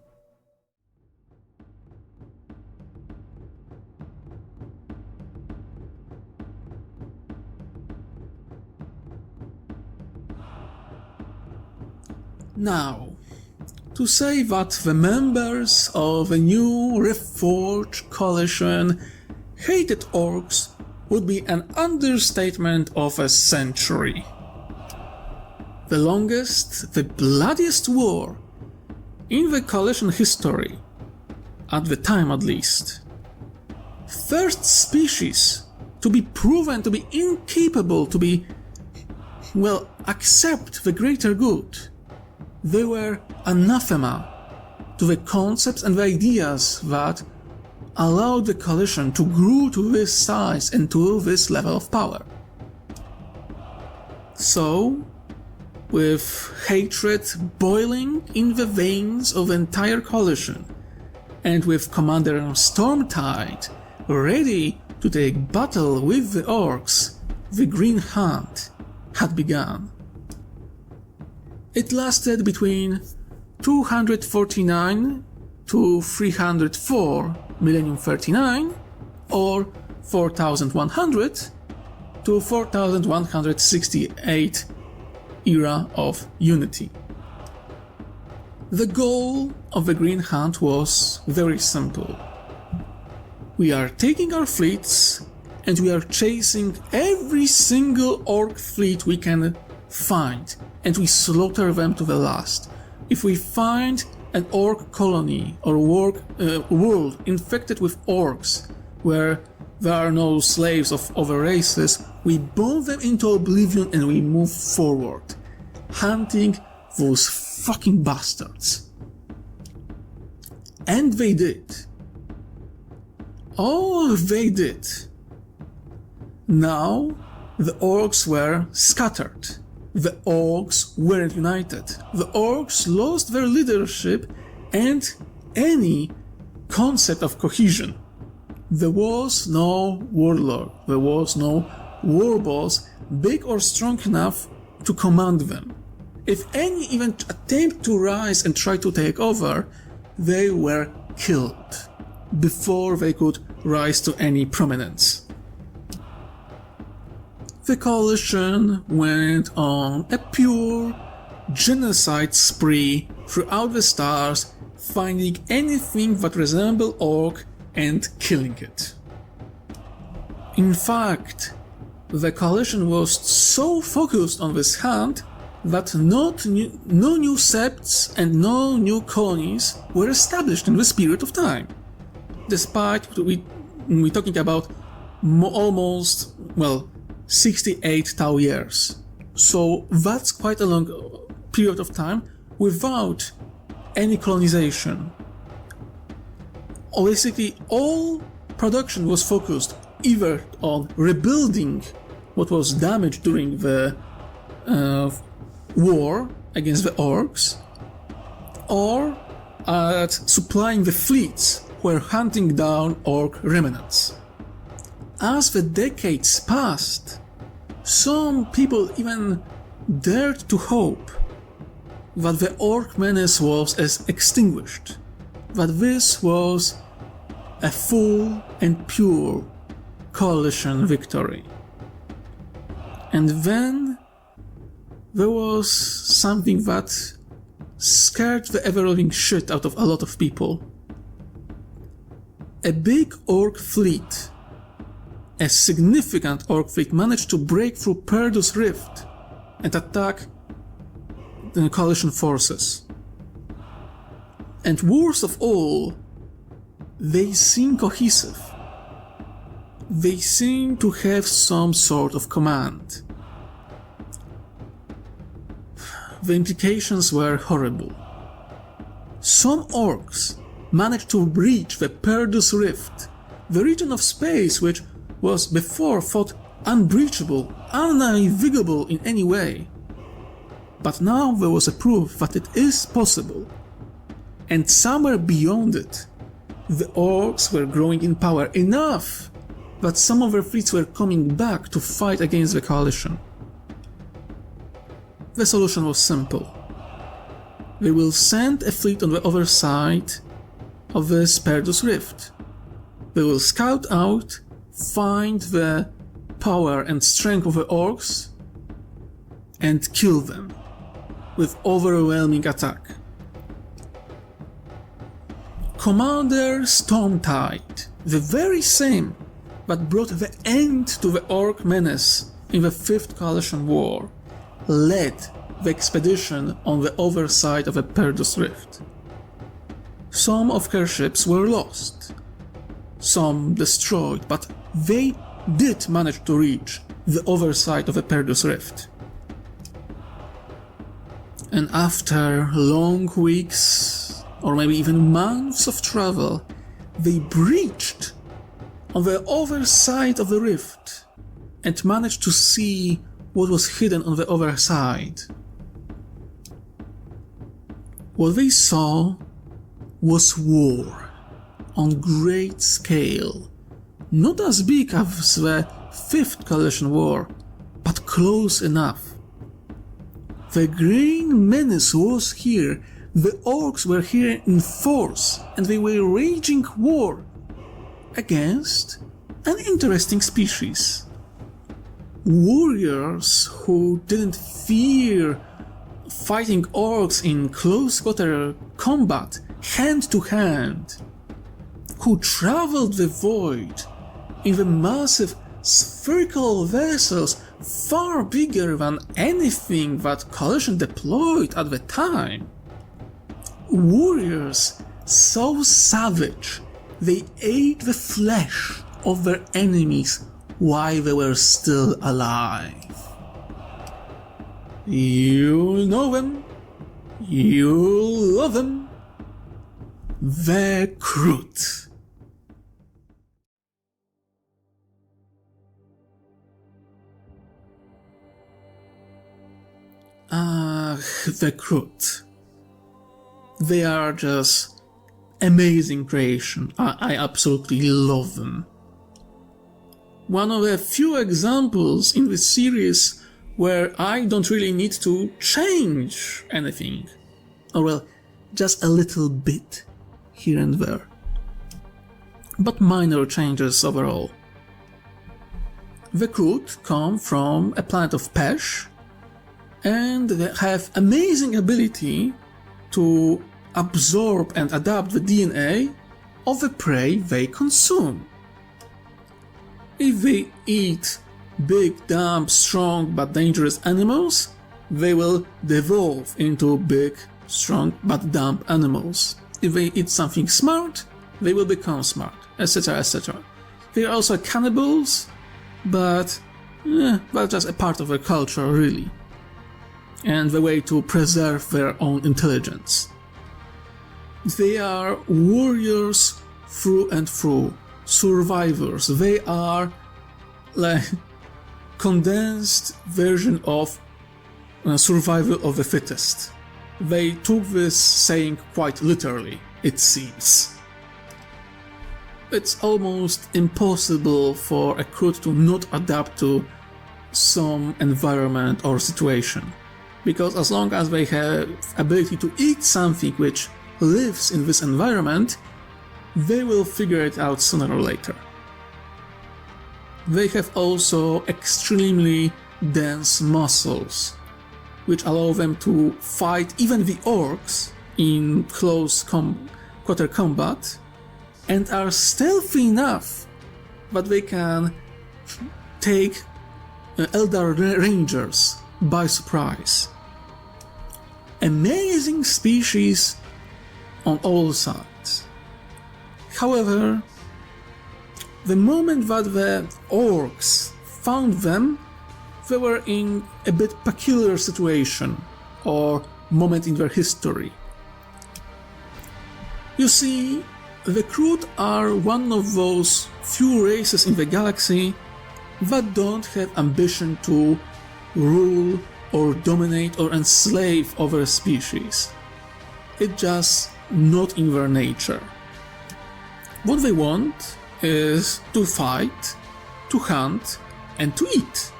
Now, to say that the members of a new reforged coalition hated orcs would be an understatement of a century. The longest, the bloodiest war in the coalition history, at the time at least. First species to be proven to be incapable to be, accept the greater good. They were anathema to the concepts and the ideas that allowed the coalition to grow to this size and to this level of power. So, with hatred boiling in the veins of the entire coalition, and with Commander Stormtide ready to take battle with the orcs, the Green Hunt had begun. It lasted between 249 to 304 Millennium 39, or 4100 to 4168 Era of Unity. The goal of the Green Hunt was very simple. We are taking our fleets and we are chasing every single orc fleet we can find, and we slaughter them to the last. If we find an orc colony or world infected with orcs where there are no slaves of other races, we burn them into oblivion and we move forward, hunting those fucking bastards. And they did. Oh, they did. Now, the orcs were scattered. The orcs weren't united. The orcs lost their leadership and any concept of cohesion. There was no warlord, there was no war boss big or strong enough to command them. If any even attempt to rise and try to take over, they were killed before they could rise to any prominence. The coalition went on a pure genocide spree throughout the stars, finding anything that resembled orc and killing it. In fact, the coalition was so focused on this hunt that no new septs and no new colonies were established in this period of time. Despite we're talking about almost, 68 Tau years. So that's quite a long period of time without any colonization. Basically, all production was focused either on rebuilding what was damaged during the war against the orcs, or at supplying the fleets who were hunting down orc remnants. As the decades passed, some people even dared to hope that the orc menace was extinguished, that this was a full and pure coalition victory. And then there was something that scared the ever-loving shit out of a lot of people. A big orc fleet, a significant orc fleet, managed to break through Perdus Rift and attack the coalition forces. And worst of all, they seem cohesive. They seem to have some sort of command. The implications were horrible. Some orcs managed to reach the Perdus Rift, the region of space which was before thought unbreachable, unnavigable in any way. But now there was a proof that it is possible. And somewhere beyond it, the orcs were growing in power enough that some of their fleets were coming back to fight against the coalition. The solution was simple. They will send a fleet on the other side of the Perdus Rift. They will scout out, find the power and strength of the orcs, and kill them with overwhelming attack. Commander Stormtide, the very same that brought the end to the orc menace in the 5th Coalition War, led the expedition on the other side of the Perdus Rift. Some of her ships were lost, some destroyed, but they did manage to reach the other side of the Perdus Rift. And after long weeks, or maybe even months of travel, they breached on the other side of the rift and managed to see what was hidden on the other side. What they saw was war on great scale, not as big as the 5th Coalition War, but close enough. The Green Menace was here, the orcs were here in force, and they were waging war against an interesting species. Warriors who didn't fear fighting orcs in close-quarter combat, hand to hand, who traveled the void in the massive spherical vessels far bigger than anything that Coalition deployed at the time. Warriors so savage, they ate the flesh of their enemies while they were still alive. You know them. You'll love them. The Cruit. The Cruit. They are just amazing creation. I absolutely love them. One of the few examples in this series where I don't really need to change anything. Or well, just a little bit here and there. But minor changes overall. The Cruit come from a planet of Pesh, and they have amazing ability to absorb and adapt the DNA of the prey they consume. If they eat big, dumb, strong but dangerous animals, they will devolve into big, strong but dumb animals. If they eat something smart, they will become smart, etc, etc. They are also cannibals, but just a part of their culture, really, and the way to preserve their own intelligence. They are warriors through and through, survivors. They are like condensed version of survival of the fittest. They took this saying quite literally, it seems. It's almost impossible for a Cruit to not adapt to some environment or situation, because as long as they have ability to eat something which lives in this environment, they will figure it out sooner or later. They have also extremely dense muscles, which allow them to fight even the orcs in close quarter combat, and are stealthy enough that they can take Eldar Rangers by surprise. Amazing species on all sides. However, the moment that the orcs found them, they were in a bit peculiar situation or moment in their history. You see, the Cruit are one of those few races in the galaxy that don't have ambition to rule or dominate or enslave other species. It's just not in their nature. What they want is to fight, to hunt, and to eat.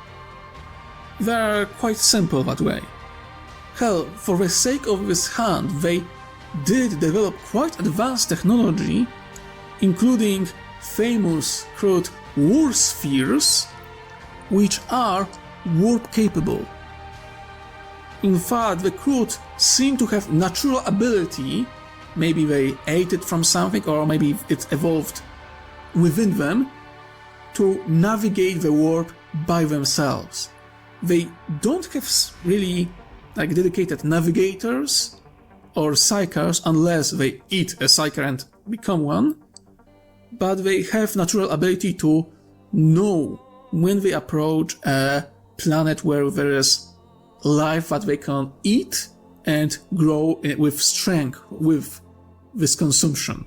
They are quite simple that way. Hell, for the sake of this hunt, they did develop quite advanced technology, including famous Cruit war spheres, which are warp capable. In fact, the Cruit seem to have natural ability, maybe they ate it from something or maybe it evolved within them, to navigate the warp by themselves. They don't have really like dedicated navigators or psychers unless they eat a psyker and become one, but they have natural ability to know when they approach a planet where there is life that they can eat and grow with strength with this consumption.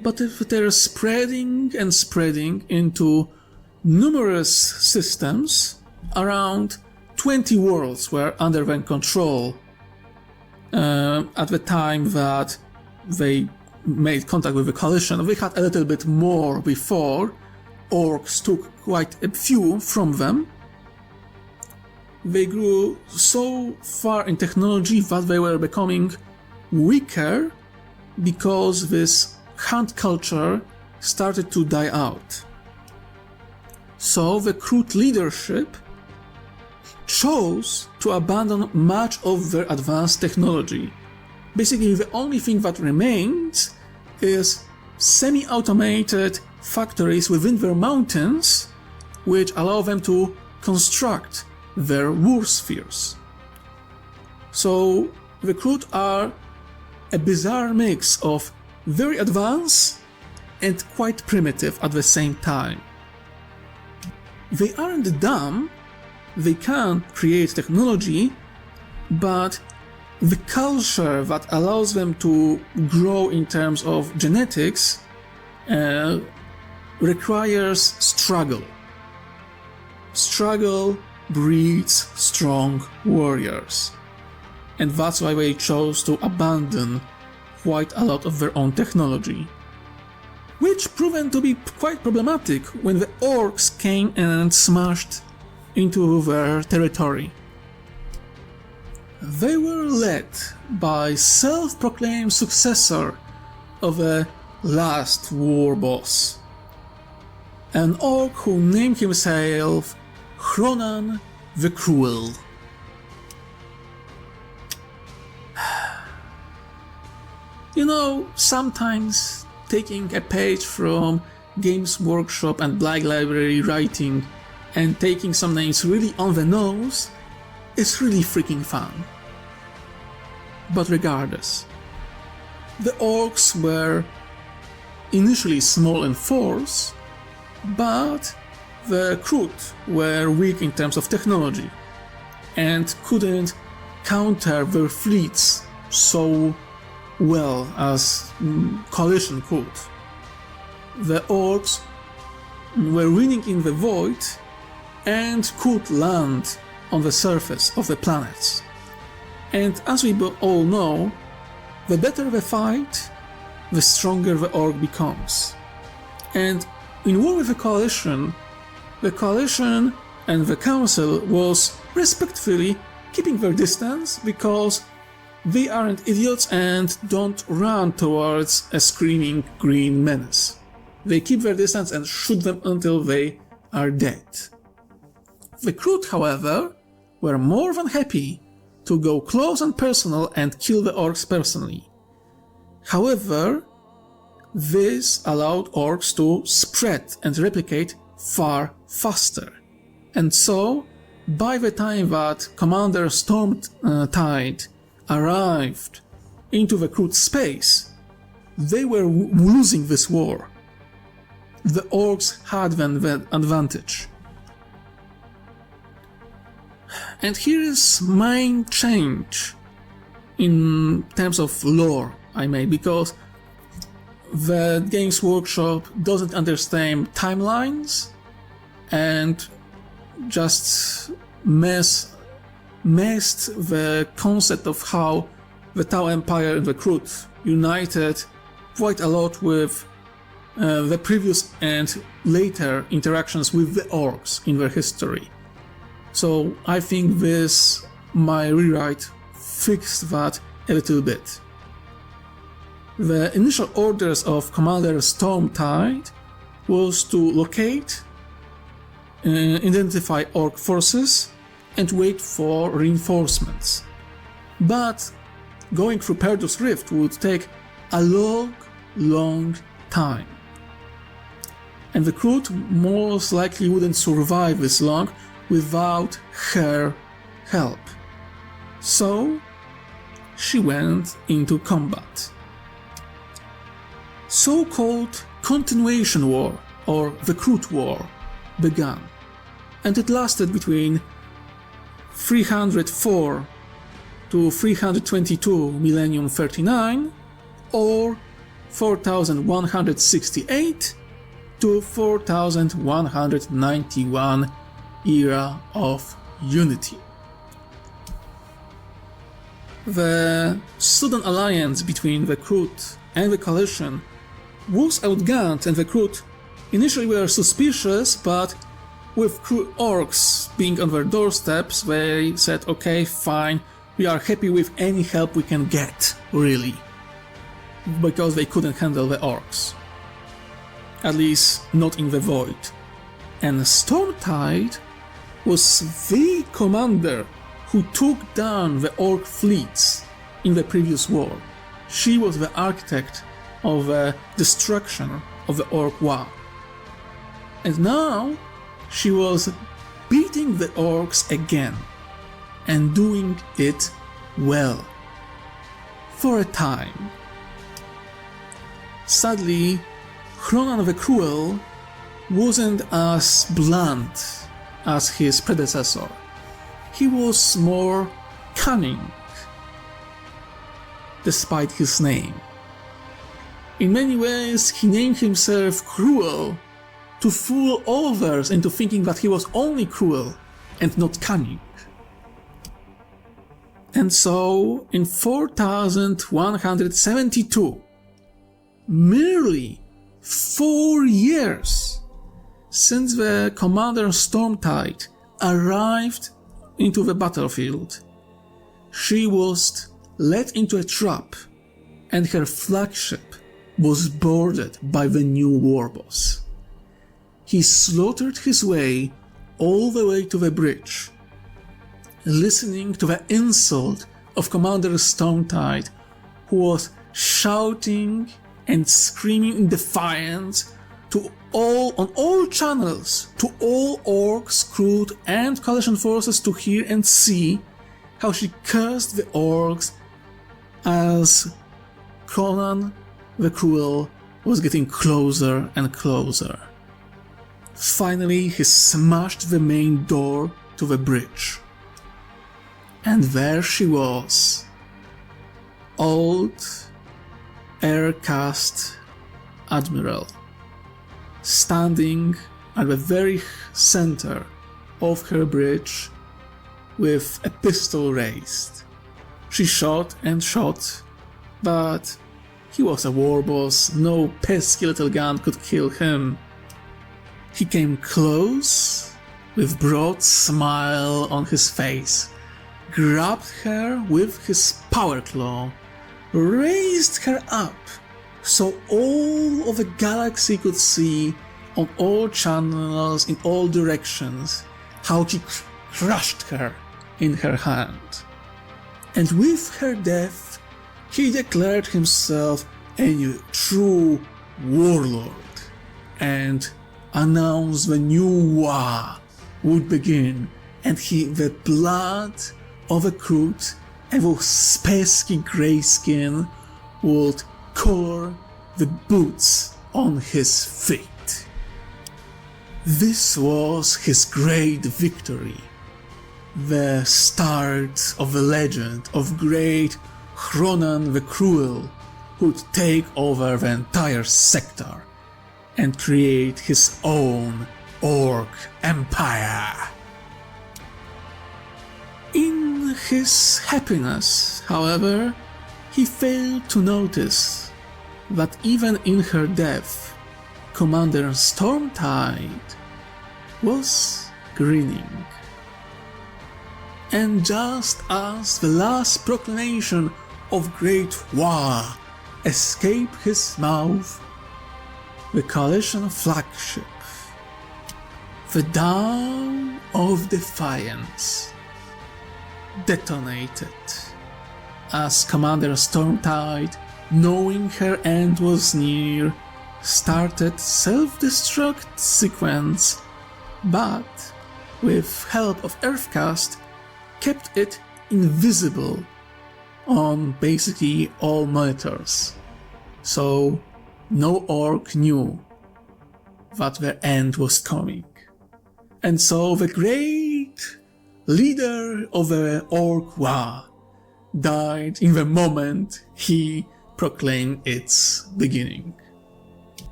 But if they're spreading and spreading into numerous systems, around 20 worlds were under their control at the time that they made contact with the coalition. They had a little bit more before. Orcs took quite a few from them. They grew so far in technology that they were becoming weaker because this hunt culture started to die out. So the Cruit leadership chose to abandon much of their advanced technology. Basically, the only thing that remains is semi-automated factories within their mountains, which allow them to construct their war spheres. So the Cruit are a bizarre mix of very advanced and quite primitive at the same time. They aren't dumb, they can create technology, but the culture that allows them to grow in terms of genetics requires struggle. Struggle breeds strong warriors. And that's why they chose to abandon quite a lot of their own technology. Which proven to be quite problematic when the orcs came and smashed into their territory. They were led by self-proclaimed successor of the last war boss, an orc who named himself Hronan the Cruel. You know, sometimes taking a page from Games Workshop and Black Library writing and taking some names really on the nose is really freaking fun. But regardless, the orcs were initially small in force, but the Cruit were weak in terms of technology and couldn't counter their fleets so well as Coalition could. The orcs were winning in the void and could land on the surface of the planets. And as we all know, the better the fight, the stronger the orc becomes. And in war with the Coalition and the Council was respectfully keeping their distance because they aren't idiots and don't run towards a screaming green menace. They keep their distance and shoot them until they are dead. The Cruit, however, were more than happy to go close and personal and kill the orcs personally. However, this allowed orcs to spread and replicate far faster. And so, by the time that Commander Stormtide arrived into the Cruit space, they were losing this war. The orcs had the advantage. And here is main change in terms of lore, I made, because the Games Workshop doesn't understand timelines and just messed the concept of how the Tau Empire and the Cruit united quite a lot with the previous and later interactions with the orcs in their history. So I think my rewrite fixed that a little bit. The initial orders of Commander Stormtide was to locate, identify orc forces and wait for reinforcements. But going through Perdus Rift would take a long time. And the Cruit most likely wouldn't survive this long without her help. So she went into combat. So-called Continuation War, or the Cruit War, began, and it lasted between 304 to 322 Millennium 39, or 4168 to 4191 Era of Unity. The sudden alliance between the Cruit and the Coalition was outgunned, and the Cruit initially were suspicious, but with orcs being on their doorsteps, they said, okay, fine, we are happy with any help we can get, really. Because they couldn't handle the orcs. At least not in the void. And Stormtide was the commander who took down the orc fleets in the previous war. She was the architect of the destruction of the orc war. And now she was beating the orcs again, and doing it well. For a time. Sadly, Hronan the Cruel wasn't as blunt as his predecessor. He was more cunning, despite his name. In many ways, he named himself Cruel to fool others into thinking that he was only cruel and not cunning. And so, in 4172, merely 4 years since the Commander Stormtide arrived into the battlefield, she was led into a trap and her flagship was boarded by the new warboss. He slaughtered his way all the way to the bridge, listening to the insult of Commander Stormtide, who was shouting and screaming in defiance on all channels to all orcs, Cruit and coalition forces to hear and see how she cursed the orcs as Conan the Cruel was getting closer and closer. Finally, he smashed the main door to the bridge. And there she was, old air-cast admiral, standing at the very center of her bridge with a pistol raised. She shot and shot, but he was a warboss, no pesky little gun could kill him. He came close, with broad smile on his face, grabbed her with his power claw, raised her up so all of the galaxy could see on all channels in all directions how he crushed her in her hand. And with her death, he declared himself a true warlord and announced the new war would begin, and the blood of a Cruit and his pesky grey skin would color the boots on his feet. This was his great victory, the start of the legend of great Conan the Cruel, who would take over the entire sector and create his own orc empire. In his happiness, however, he failed to notice that even in her death, Commander Stormtide was grinning. And just as the last proclamation of great war escaped his mouth, the coalition flagship, the Dawn of Defiance, detonated as Commander Stormtide, knowing her end was near, started self-destruct sequence, but with help of Earthcast kept it invisible on basically all monitors, so no orc knew that their end was coming. And so the great leader of the orc war died in the moment he proclaimed its beginning.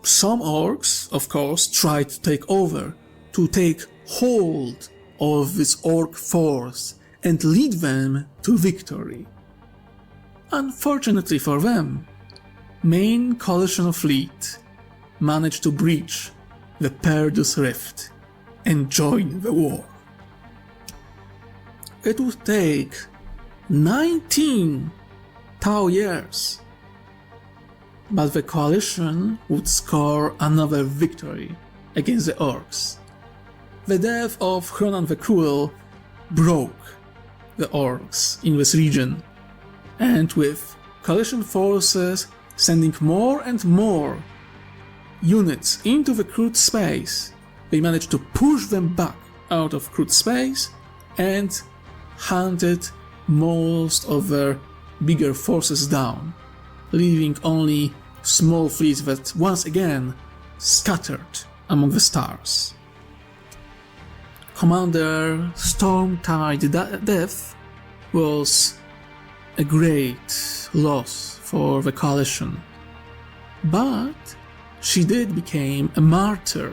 Some orcs, of course, tried to take over, to take hold of this orc force and lead them to victory. Unfortunately for them, main coalition fleet managed to breach the Perdus Rift and join the war. It would take 19 Tau years, but the coalition would score another victory against the orcs. The death of Conan the Cruel broke the orcs in this region, and with coalition forces sending more and more units into the Cruit space, they managed to push them back out of Cruit space and hunted most of their bigger forces down, leaving only small fleets that once again scattered among the stars. Commander Stormtide death was a great loss for the coalition, but she did become a martyr.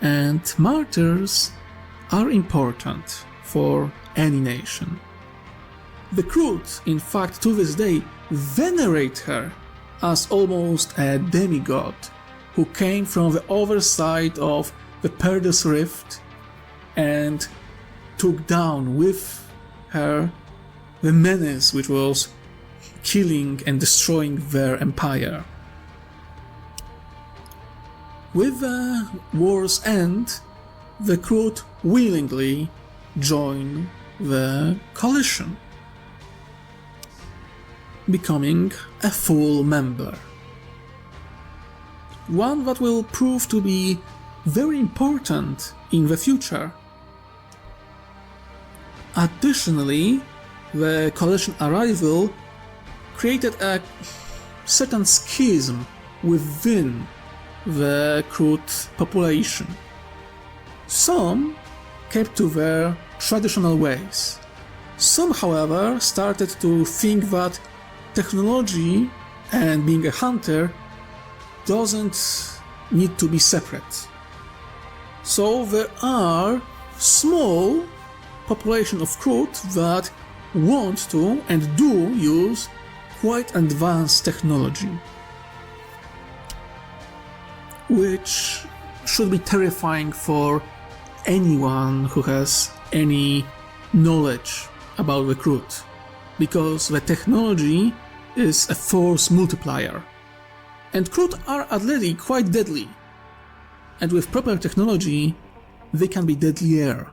And martyrs are important for any nation. The Cruit, in fact, to this day, venerate her as almost a demigod who came from the other side of the Perdius Rift and took down with her the menace which was killing and destroying their empire. With the war's end, the Cruit willingly joined the coalition, becoming a full member. One that will prove to be very important in the future. Additionally, the coalition arrival created a certain schism within the Cruit population. Some kept to their traditional ways. Some, however, started to think that technology and being a hunter doesn't need to be separate. So there are small population of Cruit that want to and do use quite advanced technology, which should be terrifying for anyone who has any knowledge about the Cruit, because the technology is a force multiplier, and Cruit are already quite deadly, and with proper technology they can be deadlier.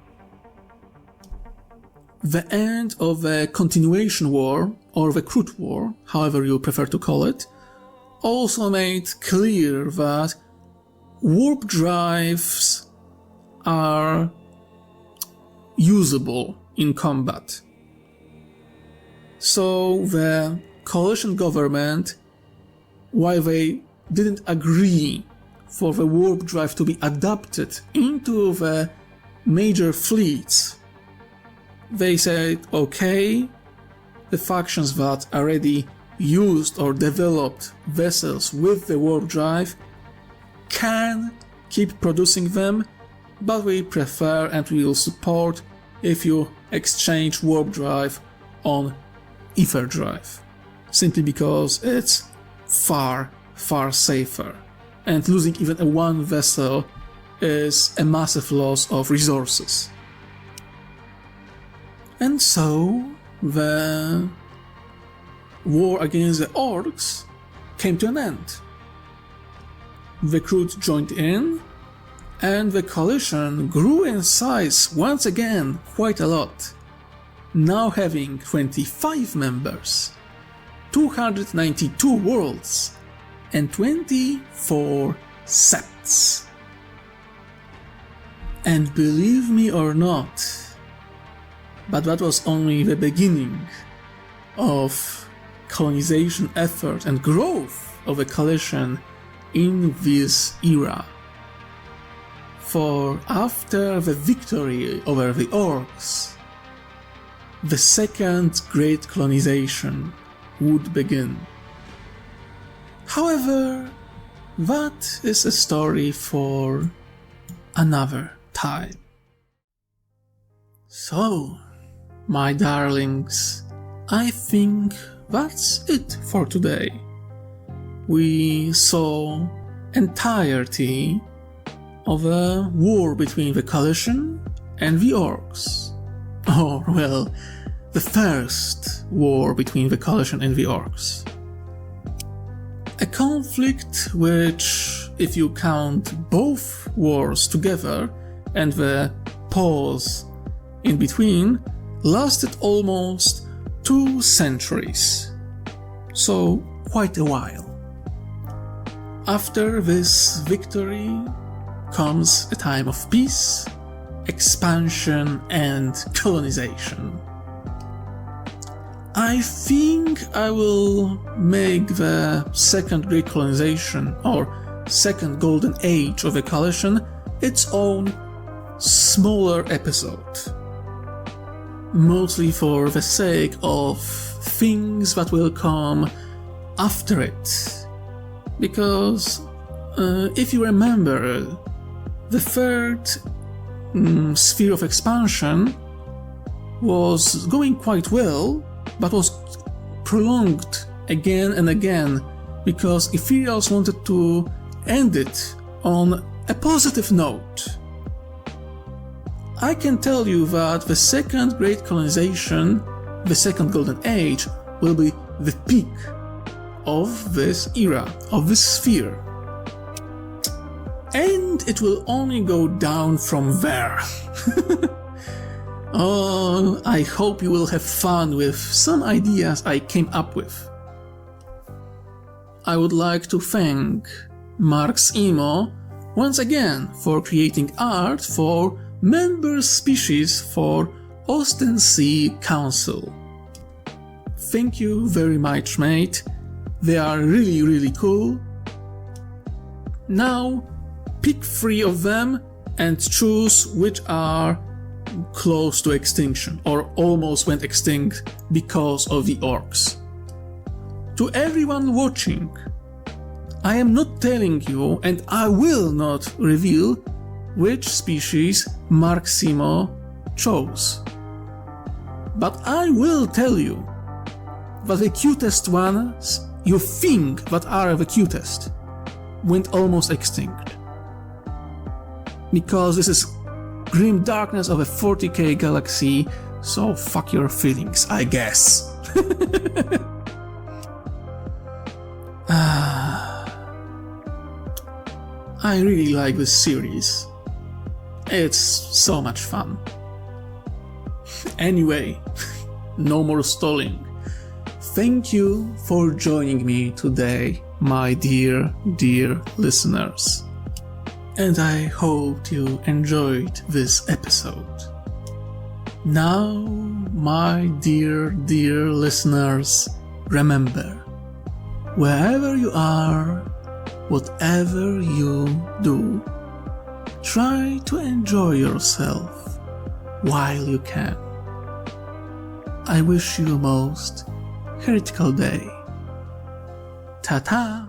The end of the Continuation War, or the Cruit War, however you prefer to call it, also made clear that warp drives are usable in combat. So the coalition government, while they didn't agree for the warp drive to be adapted into the major fleets, they said, okay, the factions that already used or developed vessels with the warp drive can keep producing them, but we prefer and we will support if you exchange warp drive on ether drive, simply because it's far safer, and losing even a one vessel is a massive loss of resources. And so the war against the orcs came to an end. The Cruit joined in, and the coalition grew in size once again quite a lot, now having 25 members, 292 worlds, and 24 septs. And believe me or not, but that was only the beginning of colonization effort and growth of a coalition in this era. For after the victory over the orcs, the second great colonization would begin. However, that is a story for another time. So, my darlings, I think that's it for today. We saw entirety of a war between the coalition and the orcs. Or, well, the first war between the coalition and the orcs. A conflict which, if you count both wars together and the pause in between, lasted almost 2 centuries. So, quite a while. After this victory comes a time of peace, expansion and colonization. I think I will make the second great colonization, or second golden age of the coalition, its own smaller episode. mostly for the sake of things that will come after it. Because if you remember, the third sphere of expansion was going quite well, but was prolonged again and again because Ethereals wanted to end it on a positive note. I can tell you that the second great colonization, the second golden age, will be the peak of this era, of this sphere. And it will only go down from there. Oh, I hope you will have fun with some ideas I came up with. I would like to thank Marx Emo once again for creating art for member species for Austin Sea Council. Thank you very much, mate. They are really cool. Now, pick 3 of them and choose which are close to extinction or almost went extinct because of the orcs. To everyone watching, I am not telling you, and I will not reveal which species Marximo chose. But I will tell you that the cutest ones you think that are the cutest went almost extinct. Because this is grim darkness of a 40k galaxy, so fuck your feelings, I guess. I really like this series. It's so much fun. Anyway, no more stalling. Thank you for joining me today, my dear listeners. And I hope you enjoyed this episode. Now, my dear listeners, remember, wherever you are, whatever you do, try to enjoy yourself while you can. I wish you a most heretical day. Ta-ta!